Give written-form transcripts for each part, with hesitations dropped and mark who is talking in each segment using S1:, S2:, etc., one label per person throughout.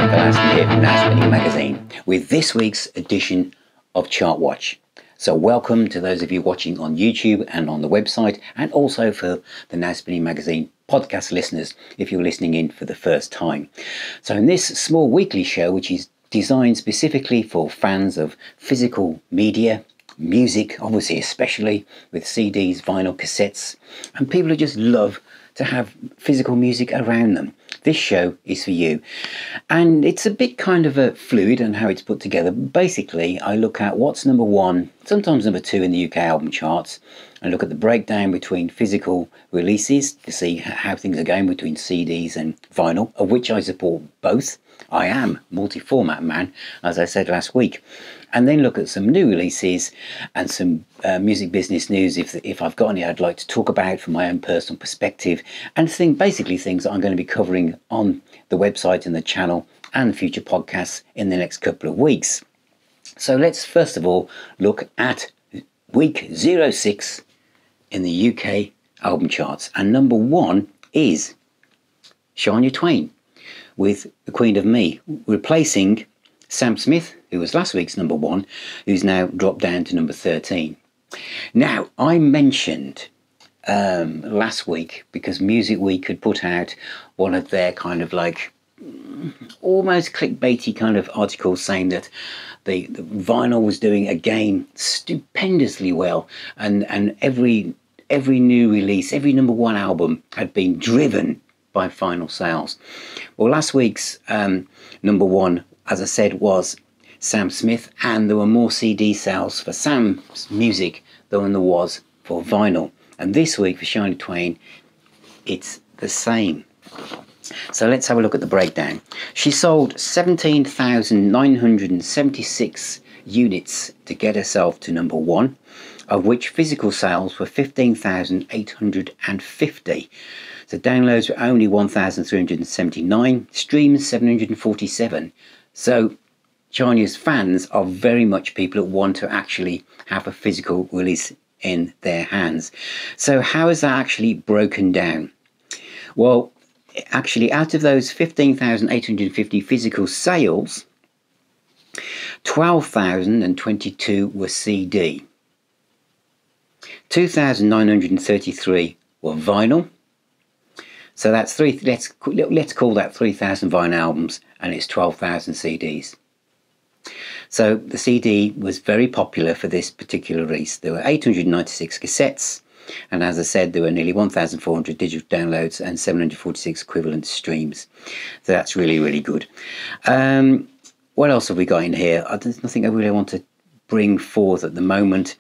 S1: Michael Aston here from Aston Magazine with this week's edition of Chart Watch. So welcome to those of you watching on YouTube and on the website, and also for the Aston Magazine podcast listeners if you're listening in for the first time. So in this small weekly show, which is designed specifically for fans of physical media, music, obviously especially with CDs, vinyl, cassettes, and people who just love to have physical music around them. This show is for you. And it's a bit kind of a fluid on how it's put together. Basically, I look at what's number one, sometimes number two in the UK album charts, and look at the breakdown between physical releases to see how things are going between CDs and vinyl, of which I support both. I am a multi-format man, as I said last week. And then look at some new releases and some music business news if I've got any I'd like to talk about from my own personal perspective, and basically things that I'm going to be covering on the website and the channel and future podcasts in the next couple of weeks. So let's first of all look at week 06 in the UK album charts, and number one is Shania Twain with The Queen of Me, replacing Sam Smith, who was last week's number one, who's now dropped down to number 13. Now, I mentioned last week, because Music Week had put out one of their kind of like almost clickbaity kind of articles saying that the vinyl was doing again stupendously well, and every new release, every number one album had been driven by vinyl sales. Well, last week's number one, as I said, was Sam Smith, and there were more CD sales for Sam's music than there was for vinyl. And this week for Shania Twain, it's the same. So let's have a look at the breakdown. She sold 17,976 units to get herself to number one, of which physical sales were 15,850. So downloads were only 1,379, streams 747. So Shania's fans are very much people that want to actually have a physical release in their hands. So how is that actually broken down? Well, actually, out of those 15,850 physical sales, 12,022 were CD, 2,933 were vinyl. So that's three. Let's call that 3,000 vinyl albums, and it's 12,000 CDs. So the CD was very popular for this particular release. There were 896 cassettes, and as I said, there were nearly 1,400 digital downloads and 746 equivalent streams. So that's really, really good. What else have we got in here? There's nothing I really want to bring forth at the moment.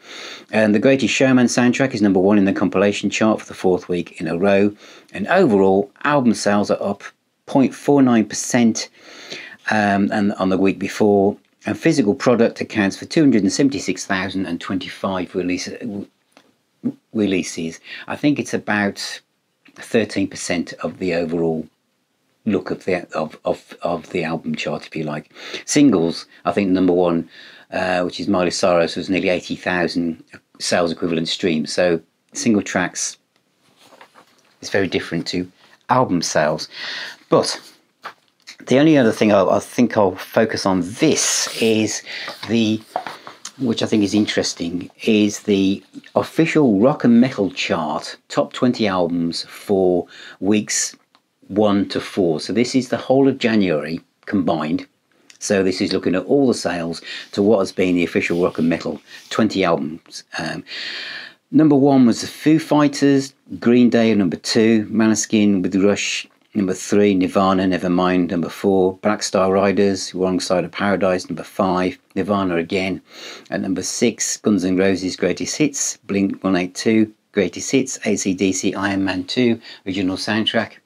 S1: The Greatest Showman soundtrack is number one in the compilation chart for the fourth week in a row, and overall album sales are up 0.49% and on the week before, and physical product accounts for 276,025 releases. I think it's about 13% of the overall look of the album chart, if you like. Singles, I think number one, which is Miley Cyrus, was nearly 80,000 sales equivalent streams. So single tracks is very different to album sales. But the only other thing I think I'll focus on this is which I think is interesting, is the official rock and metal chart, top 20 albums for weeks 1 to 4. So this is the whole of January combined. So this is looking at all the sales to what has been the official rock and metal 20 albums. Number one was the Foo Fighters, Green Day number 2, Maneskin with Rush number 3, Nirvana, Nevermind number 4, Black Star Riders, Wrong Side of Paradise number 5, Nirvana again at number 6, Guns N' Roses Greatest Hits, Blink 182 Greatest Hits, AC/DC Iron Man 2 original soundtrack.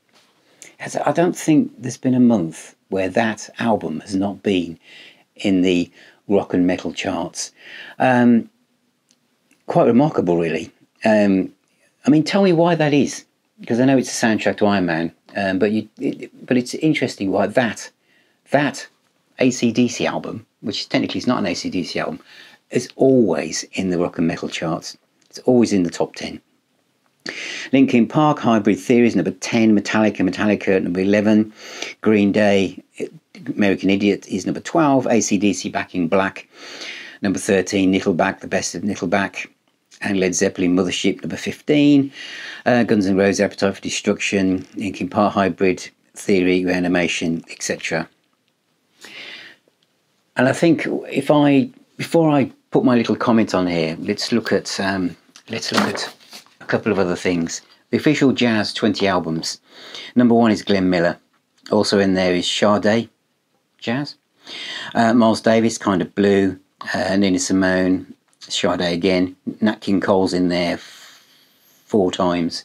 S1: I don't think there's been a month where that album has not been in the rock and metal charts. Quite remarkable, really. I mean, tell me why that is, because I know it's a soundtrack to Iron Man, but it's interesting why that AC/DC album, which technically is not an AC/DC album, is always in the rock and metal charts. It's always in the top 10. Linkin Park, Hybrid Theories, number 10. Metallica at number 11. Green Day, American Idiot is number 12. AC/DC, Back in Black, number 13. Nickelback, The Best of Nickelback. And Led Zeppelin, Mothership, number 15. Guns N' Roses, Appetite for Destruction. Linkin Park, Hybrid Theory, Reanimation, etc. And I think before I put my little comment on here, let's look at a couple of other things. The official Jazz 20 albums. Number 1 is Glenn Miller. Also in there is Sade, Jazz. Miles Davis, Kind of Blue. Nina Simone, Sade again. Nat King Cole's in there 4 times.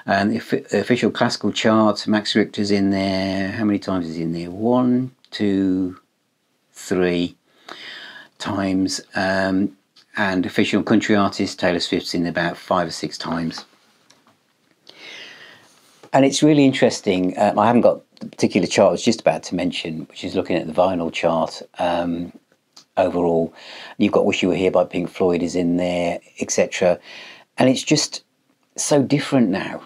S1: The official classical chart, Max Richter's in there. How many times is he in there? 1, 2, 3 times. And official country artist Taylor Swift's in about 5 or 6 times. And it's really interesting. I haven't got the particular chart I was just about to mention, which is looking at the vinyl chart overall. You've got Wish You Were Here by Pink Floyd is in there, etc. And it's just so different now.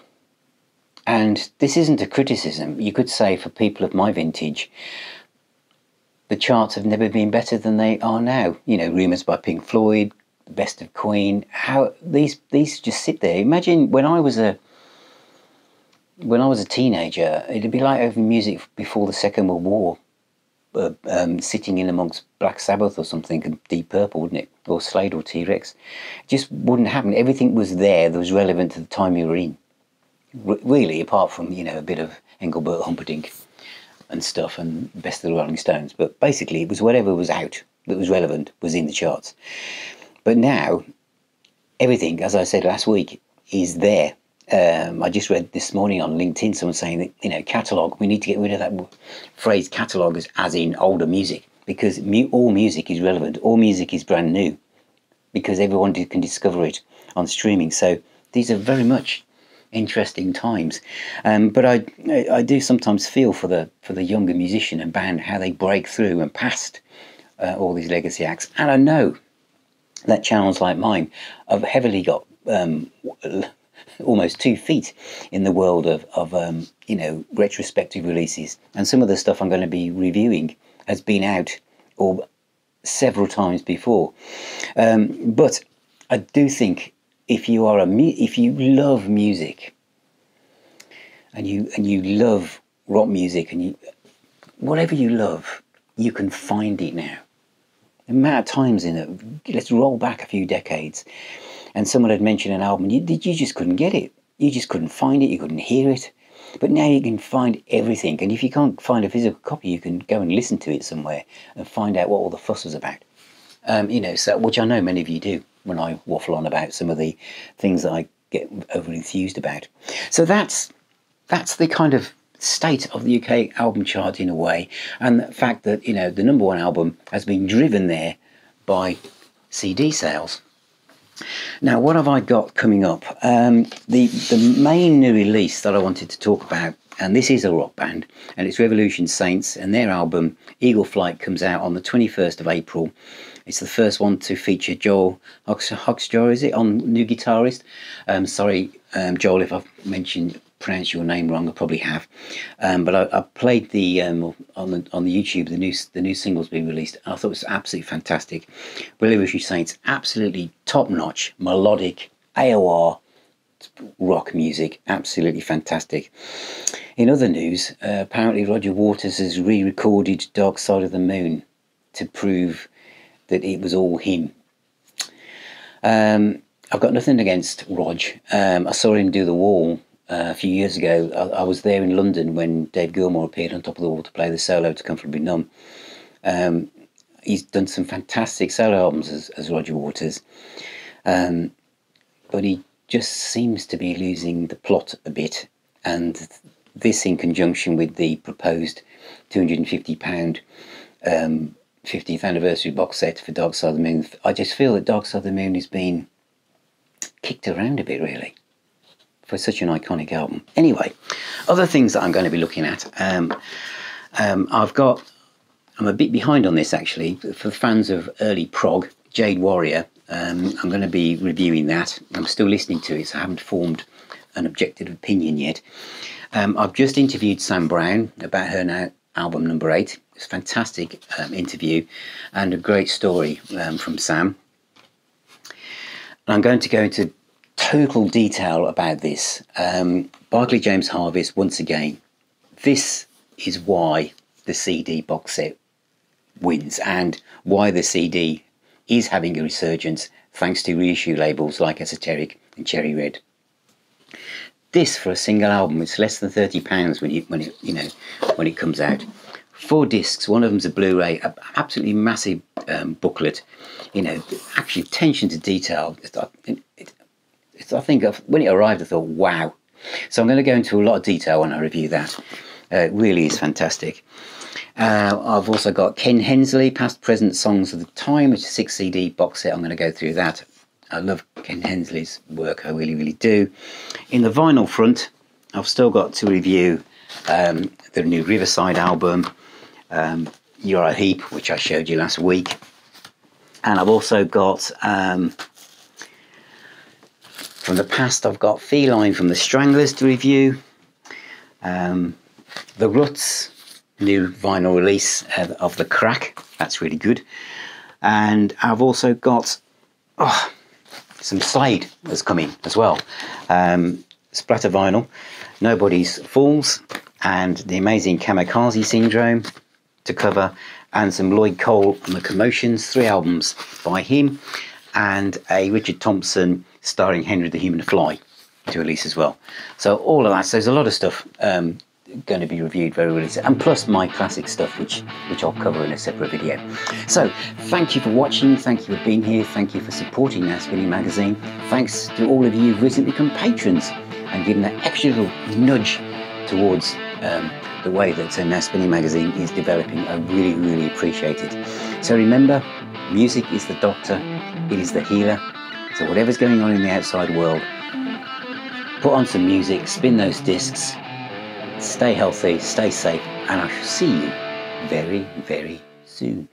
S1: And this isn't a criticism. You could say for people of my vintage, the charts have never been better than they are now. You know, Rumours by Pink Floyd, The Best of Queen. How these just sit there. Imagine when I was a teenager, it'd be like having music before the Second World War, sitting in amongst Black Sabbath or something, and Deep Purple, wouldn't it? Or Slade or T-Rex. It just wouldn't happen. Everything was there that was relevant to the time you were in. Really, apart from, you know, a bit of Engelbert Humperdinck and stuff and Best of the Rolling Stones. But basically, it was whatever was out that was relevant was in the charts. But now, everything, as I said last week, is there. I just read this morning on LinkedIn someone saying that, you know, catalogue, we need to get rid of that phrase catalogue as in older music, because all music is relevant, all music is brand new, because everyone can discover it on streaming. So these are very much interesting times. But I do sometimes feel for the younger musician and band, how they break through and past all these legacy acts. And I know that channels like mine have heavily got almost 2 feet in the world of you know, retrospective releases, and some of the stuff I'm going to be reviewing has been out or several times before. But I do think if you love music and you love rock music and whatever you love, you can find it now. The amount of times let's roll back a few decades, and someone had mentioned an album, you just couldn't get it. You just couldn't find it, you couldn't hear it. But now you can find everything, and if you can't find a physical copy, you can go and listen to it somewhere and find out what all the fuss was about. You know, so, which I know many of you do when I waffle on about some of the things that I get over enthused about. So that's the kind of state of the UK album chart in a way, and the fact that, you know, the number 1 album has been driven there by CD sales. Now, what have I got coming up? The main new release that I wanted to talk about, and this is a rock band, and it's Revolution Saints, and their album Eagle Flight comes out on the 21st of April. It's the first one to feature Joel Hoxjaw, is it, on new guitarist? Sorry, Joel, if I've pronounced your name wrong, I probably have. But I played the on the YouTube the new singles being released. And I thought it was absolutely fantastic. Revolution Saints, absolutely top notch, melodic AOR rock music, absolutely fantastic. In other news, apparently Roger Waters has re-recorded Dark Side of the Moon to prove that it was all him. I've got nothing against Rog. I saw him do The Wall a few years ago. I was there in London when Dave Gilmour appeared on top of the wall to play the solo to Comfortably Numb. He's done some fantastic solo albums as Roger Waters, but he just seems to be losing the plot a bit, and this in conjunction with the proposed £250 50th anniversary box set for Dark Side of the Moon. I just feel that Dark Side of the Moon is being kicked around a bit, really, for such an iconic album. Anyway, other things that I'm going to be looking at. I'm a bit behind on this, actually. For fans of early prog, Jade Warrior, I'm going to be reviewing that. I'm still listening to it, so I haven't formed an objective opinion yet. I've just interviewed Sam Brown about her album number 8. It's a fantastic interview and a great story from Sam. And I'm going to go into total detail about this. Barclay James Harvest, once again, this is why the CD box set wins and why the CD is having a resurgence thanks to reissue labels like Esoteric and Cherry Red. This, for a single album, it's less than £30 when it comes out. 4 discs, one of them's a Blu-ray, absolutely massive booklet. Actually attention to detail. I think when it arrived, I thought, wow. So I'm going to go into a lot of detail when I review that. It really is fantastic. I've also got Ken Hensley, Past Present Songs of the Time, which is a 6 CD box set. I'm going to go through that. I love Ken Hensley's work, I really, really do. In the vinyl front, I've still got to review the new Riverside album, You're a Heap, which I showed you last week. And I've also got, from the past, I've got Feline from the Stranglers to review. The Ruts, new vinyl release of The Crack, that's really good. And I've also got some Slade that's coming as well. Splatter vinyl, Nobody's Fools, and the amazing Kamikaze Syndrome to cover, and some Lloyd Cole and the Commotions, 3 albums by him, and a Richard Thompson starring Henry the Human Fly to release as well. So all of that, so there's a lot of stuff going to be reviewed very really soon, and plus my classic stuff which I'll cover in a separate video. So thank you for watching, thank you for being here, thank you for supporting Now Spinning Magazine. Thanks to all of you who've recently become patrons and given that extra little nudge towards the way that Now Spinning Magazine is developing. I really, really appreciate it. So remember, music is the doctor, it is the healer. So whatever's going on in the outside world, put on some music, spin those discs, stay healthy, stay safe, and I shall see you very, very soon.